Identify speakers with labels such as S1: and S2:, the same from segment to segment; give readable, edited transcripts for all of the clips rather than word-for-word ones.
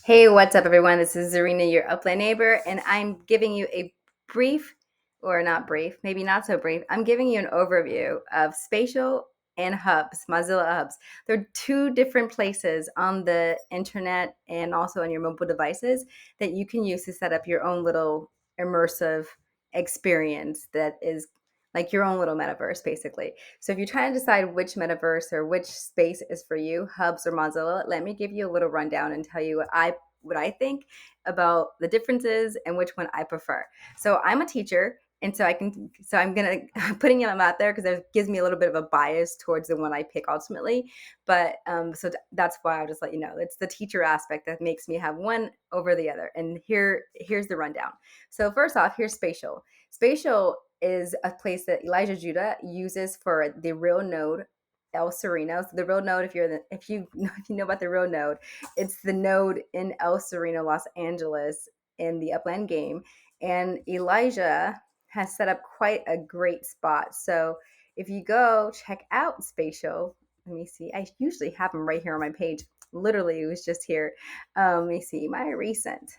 S1: Hey, what's up, everyone? This is Zarina, your Upland neighbor, and I'm giving you a brief, or not brief, maybe not so brief. I'm giving you an overview of Spatial and Hubs, Mozilla Hubs. They're two different places on the internet and also on your mobile devices that you can use to set up your own little immersive experience that is like your own little metaverse, basically. So if you're trying to decide which metaverse or which space is for you, Hubs or Mozilla, let me give you a little rundown and tell you what I think about the differences and which one I prefer. So I'm a teacher, and so I'm gonna putting them out there because it gives me a little bit of a bias towards the one I pick ultimately. But that's why I'll just let you know it's the teacher aspect that makes me have one over the other. And here's the rundown. So first off, here's Spatial. Spatial is a place that Elijah Judah uses for the real node El Sereno. So the real node, if you if you know about the real node, it's the node in El Sereno, Los Angeles, in the Upland game. And Elijah has set up quite a great spot. So if you go check out Spatial, let me see. I usually have them right here on my page. Literally, it was just here. Let me see my recent.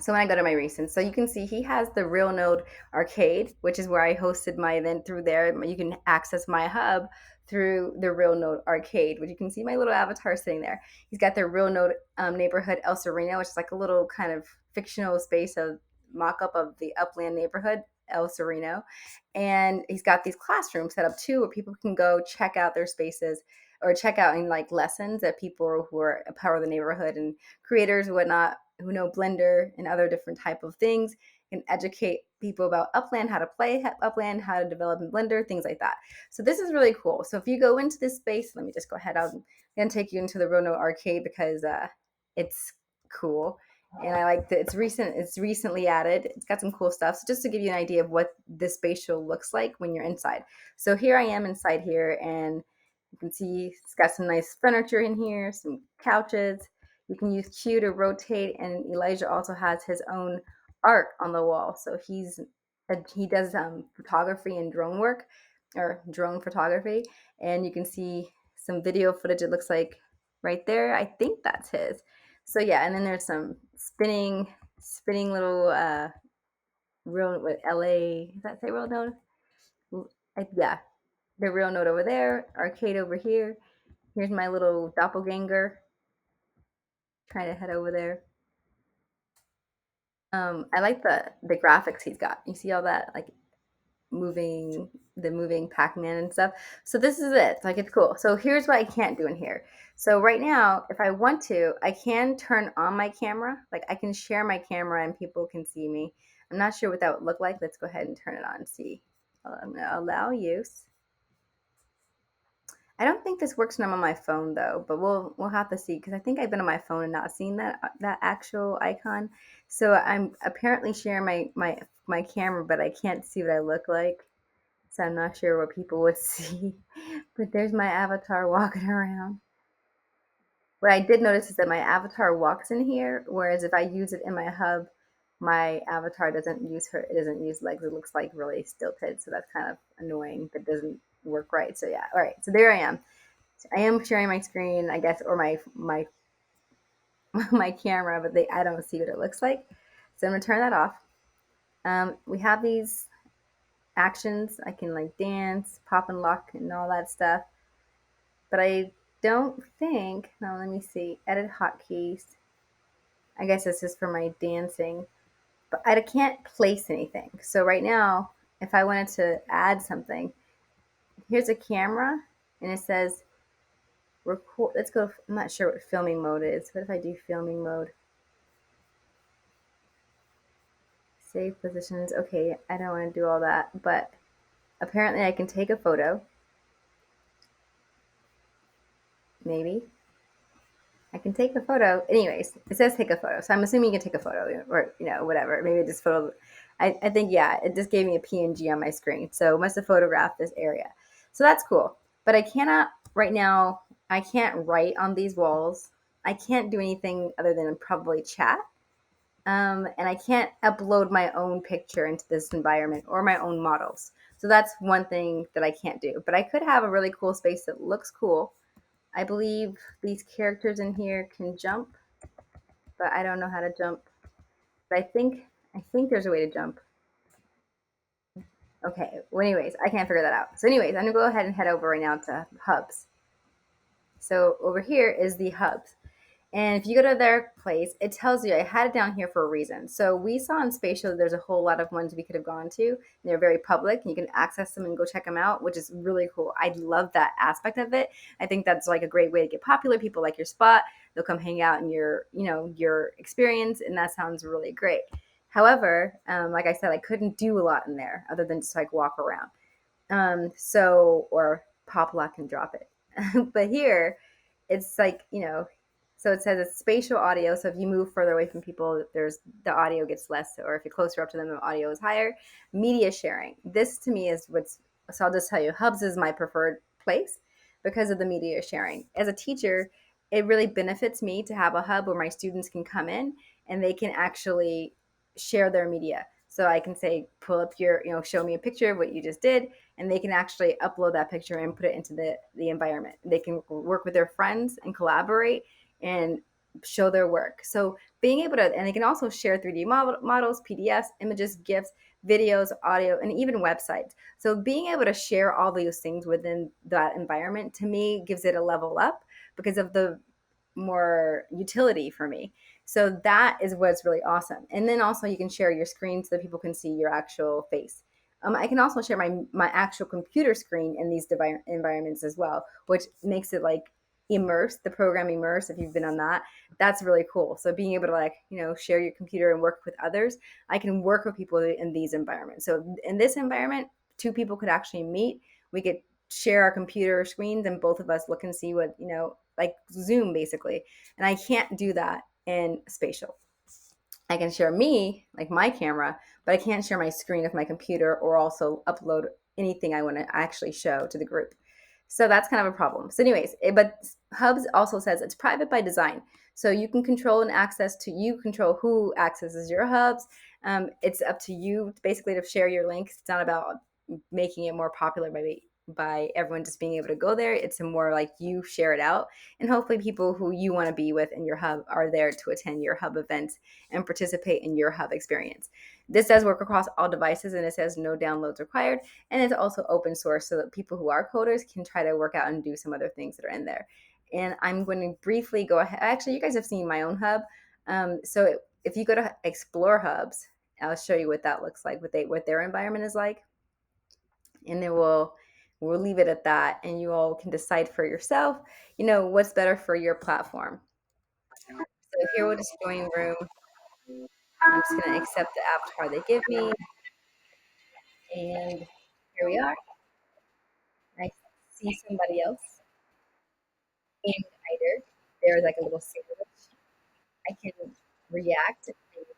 S1: So when I go to my recent, so you can see he has the Real Node Arcade, which is where I hosted my event through there. You can access my hub through the Real Node Arcade, which you can see my little avatar sitting there. He's got the Real Node neighborhood El Sereno, which is like a little kind of fictional space of mock-up of the Upland neighborhood El Sereno. And he's got these classrooms set up too where people can go check out their spaces or check out in like lessons that people who are a part of the neighborhood and creators and whatnot who know Blender and other different type of things can educate people about Upland, how to play Upland, how to develop in Blender, things like that. So this is really cool. So if you go into this space, let me just go ahead. I'm going to take you into the Rono Arcade because it's cool. And I like that it's recent. It's recently added. It's got some cool stuff. So just to give you an idea of what this spatial looks like when you're inside. So here I am inside here, and you can see it's got some nice furniture in here, some couches. You can use Q to rotate, and Elijah also has his own art on the wall. So he does photography and drone work, or drone photography, and you can see some video footage. It looks like right there. I think that's his. So yeah, and then there's some spinning little real with LA. Does that say real node? Yeah, the real node over there. Arcade over here. Here's my little doppelganger trying to head over there. I like the graphics he's got. You see all that like moving Pac-Man and stuff. So this is it. Like it's cool. So here's what I can't do in here. So right now, if I want to, I can turn on my camera. Like I can share my camera and people can see me. I'm not sure what that would look like. Let's go ahead and turn it on and see. I'm gonna allow use. I don't think this works when I'm on my phone though, but we'll have to see because I think I've been on my phone and not seen that actual icon. So I'm apparently sharing my camera, but I can't see what I look like. So I'm not sure what people would see. But there's my avatar walking around. What I did notice is that my avatar walks in here, whereas if I use it in my hub, my avatar doesn't use legs. It looks like really stilted. So that's kind of annoying, but doesn't work right. So yeah, all right. So there I am. I am sharing my screen, I guess, or my my camera, but I don't see what it looks like. So I'm gonna turn that off. We have these actions. I can like dance, pop and lock, and all that stuff. But I don't think. Now let me see. Edit hotkeys. I guess this is for my dancing, but I can't place anything. So right now, if I wanted to add something, here's a camera, and it says record. Let's go. I'm not sure what filming mode is. What if I do filming mode? Save positions. Okay, I don't want to do all that, but apparently I can take a photo. Maybe. I can take a photo. Anyways, it says take a photo. So I'm assuming you can take a photo or, whatever. Maybe this photo. I think, yeah, it just gave me a PNG on my screen. So it must have photographed this area. So that's cool. But I cannot, right now, I can't write on these walls. I can't do anything other than probably chat. And I can't upload my own picture into this environment or my own models. So that's one thing that I can't do. But I could have a really cool space that looks cool. I believe these characters in here can jump. but I don't know how to jump. But I think there's a way to jump. Okay. Well, anyways, I can't figure that out. So, anyways, I'm gonna go ahead and head over right now to hubs. So over here is the hubs. And if you go to their place, it tells you, I had it down here for a reason. So we saw in Spatial, there's a whole lot of ones we could have gone to. They're very public. And you can access them and go check them out, which is really cool. I love that aspect of it. I think that's like a great way to get popular. People like your spot. They'll come hang out in your experience. And that sounds really great. However, like I said, I couldn't do a lot in there other than just like walk around. Or pop lock and drop it. But here, it's like, so it says it's spatial audio. So if you move further away from people, there's the audio gets less, or if you're closer up to them, the audio is higher. Media sharing. This to me is what's, so I'll just tell you, Hubs is my preferred place because of the media sharing. As a teacher, it really benefits me to have a hub where my students can come in and they can actually share their media. So I can say, pull up show me a picture of what you just did, and they can actually upload that picture and put it into the environment. They can work with their friends and collaborate and show their work. So being able to, and they can also share 3D models, PDFs, images, GIFs, videos, audio, and even websites. So being able to share all those things within that environment to me gives it a level up because of the more utility for me. So that is what's really awesome. And then also you can share your screen so that people can see your actual face. I can also share my actual computer screen in these environments as well, which makes it like immerse the program immerse. If you've been on that, that's really cool. So being able to share your computer and work with others, I can work with people in these environments. So in this environment, two people could actually meet. We could share our computer screens and both of us look and see what like Zoom basically. And I can't do that in Spatial. I can share me, like my camera, but I can't share my screen of my computer or also upload anything I want to actually show to the group. So that's kind of a problem. So, anyways, but Hubs also says it's private by design. So you can control and access to, you control who accesses your hubs. It's up to you basically to share your links. It's not about making it more popular by everyone just being able to go there. It's more like you share it out, and hopefully people who you want to be with in your hub are there to attend your hub events and participate in your hub experience. This does work across all devices, and it says no downloads required, and it's also open source so that people who are coders can try to work out and do some other things that are in there. And I'm going to briefly go ahead. Actually, you guys have seen my own hub. So if you go to explore hubs, I'll show you what that looks like, what their environment is like, and then we'll leave it at that, and you all can decide for yourself, what's better for your platform. So here we'll just join room. I'm just going to accept the avatar they give me, and here we are. I see somebody else named Eider. There's like a little sandwich. I can react and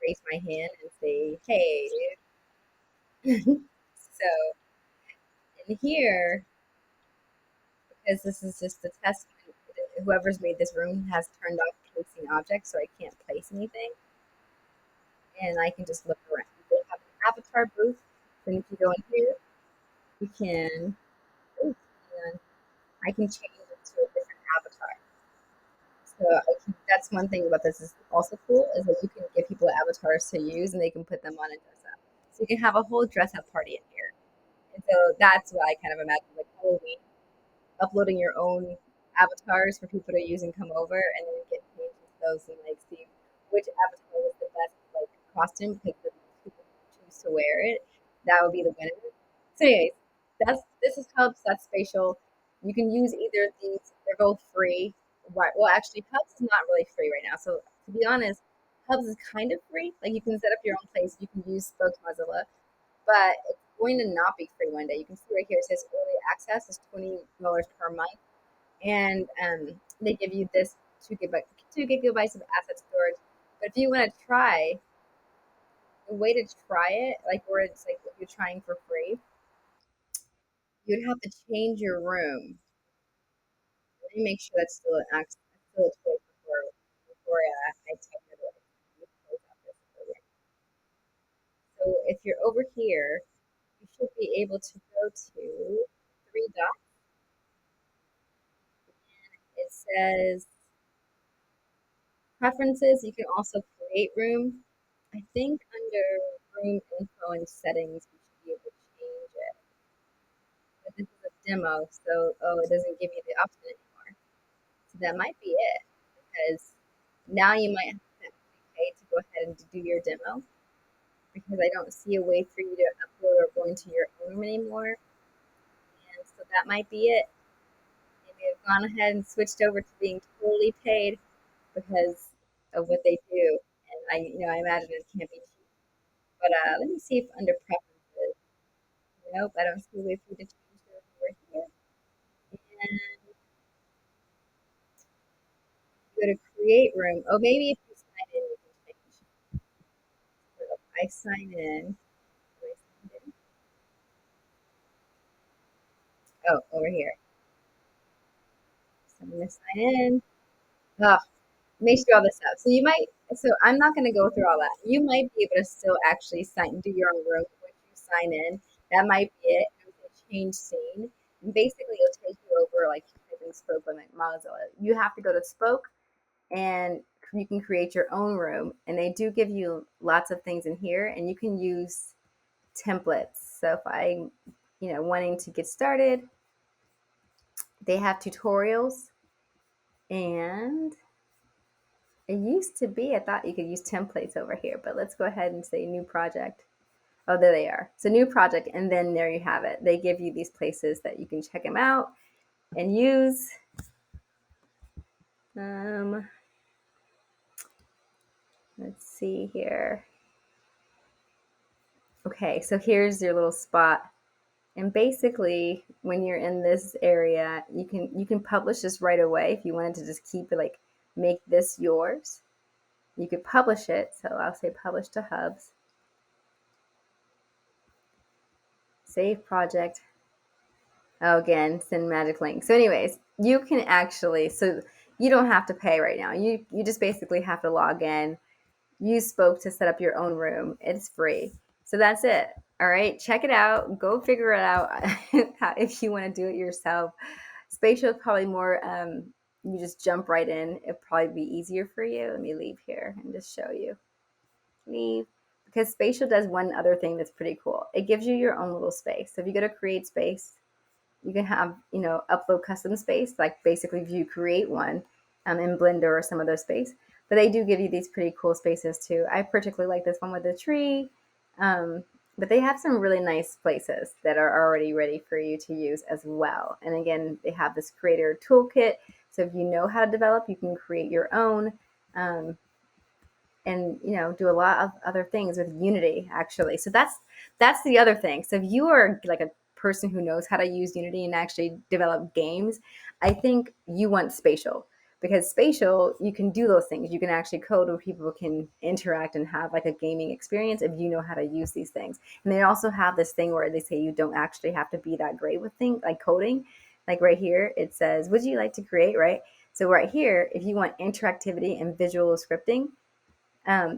S1: raise my hand and say, hey. So in here, because this is just a test, whoever's made this room has turned off placing objects, so I can't place anything. And I can just look around. They have an avatar booth, and if you go in here, you can, ooh, I can change it to a different avatar. So that's one thing about this is also cool is that you can give people avatars to use and they can put them on and dress up. So you can have a whole dress up party in here. And so that's what I kind of imagine like Halloween, uploading your own avatars for people to use and come over, and then get changed into those and like see which avatar was the best like costume because the people choose to wear it. That would be the winner. So anyways, this is Hubs, that's Spatial. You can use either of these. They're both free. Well, actually, Hubs is not really free right now. So to be honest, Hubs is kind of free. Like you can set up your own place. You can use Spoke Mozilla, but it's going to not be free one day. You can see right here it says early access is $20 per month, and they give you this 2 gigabytes of asset storage. But if you want to try, the way to try it, like where it's like if you're trying for free, you'd have to change your room. Let me make sure that's still an access, still a choice before I type it in. So if you're over here, you should be able to go to 3 dots. It says Preferences, you can also create room. I think under room info and settings, you should be able to change it. But this is a demo, so oh, it doesn't give you the option anymore. So that might be it, because now you might have to pay to go ahead and to do your demo, because I don't see a way for you to upload or go into your own room anymore. And so that might be it. Maybe they've gone ahead and switched over to being totally paid because of what they do. And I imagine it can't be cheap. But let me see if under preferences, nope, I don't see a way for you to change those over here. And go to create room. Oh, maybe if you sign in, you can change. So if I sign in, do I sign in? Oh, over here. So I'm gonna sign in. Oh, makes you all this up. So you might, so I'm not going to go through all that. You might be able to still actually do your own room once you sign in. That might be it. It would change scene. And basically, it'll take you over like typing Spoke on like Mozilla. You have to go to Spoke and you can create your own room. And they do give you lots of things in here, and you can use templates. So if I, wanting to get started, they have tutorials and it used to be, I thought you could use templates over here, but let's go ahead and say new project. Oh, there they are. So new project, and then there you have it. They give you these places that you can check them out and use. Um, let's see here. Okay, so here's your little spot. And basically, when you're in this area, you can publish this right away if you wanted to just keep it like make this yours. You could publish it. So I'll say publish to hubs, save project. Oh, again, send magic link. So, anyways, you can actually, so you don't have to pay right now. You just basically have to log in, use Spoke to set up your own room. It's free. So that's it. All right, check it out. Go figure it out if you want to do it yourself. Spatial is probably more. You just jump right in. It'd probably be easier for you. Let me leave here and just show you. Leave, because Spatial does one other thing that's pretty cool. It gives you your own little space. So if you go to create space, you can have, upload custom space, like basically if you create one in Blender or some other space. But they do give you these pretty cool spaces too. I particularly like this one with the tree. Um, but they have some really nice places that are already ready for you to use as well. And again, they have this creator toolkit. So if you know how to develop, you can create your own. And do a lot of other things with Unity actually. So that's the other thing. So if you are like a person who knows how to use Unity and actually develop games, I think you want Spatial, because Spatial, you can do those things. You can actually code where people can interact and have like a gaming experience if you know how to use these things. And they also have this thing where they say you don't actually have to be that great with things like coding. Like right here, it says, would you like to create, right? So right here, if you want interactivity and visual scripting,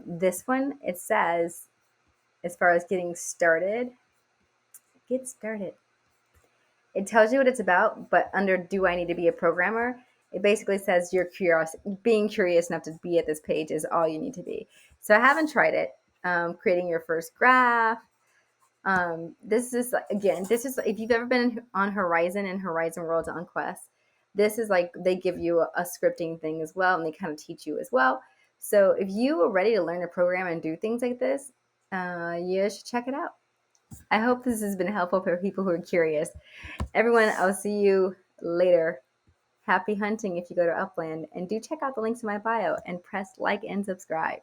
S1: this one, it says, as far as getting started, get started. It tells you what it's about, but under do I need to be a programmer, it basically says you're curious, being curious enough to be at this page is all you need to be. So I haven't tried it. Creating your first graph. This is again, this is if you've ever been on Horizon and Horizon Worlds on Quest, this is like they give you a scripting thing as well, and they kind of teach you as well. So if you are ready to learn a program and do things like this, you should check it out. I hope this has been helpful for people who are curious. Everyone, I'll see you later. Happy hunting if you go to Upland, and do check out the links in my bio and press like and subscribe.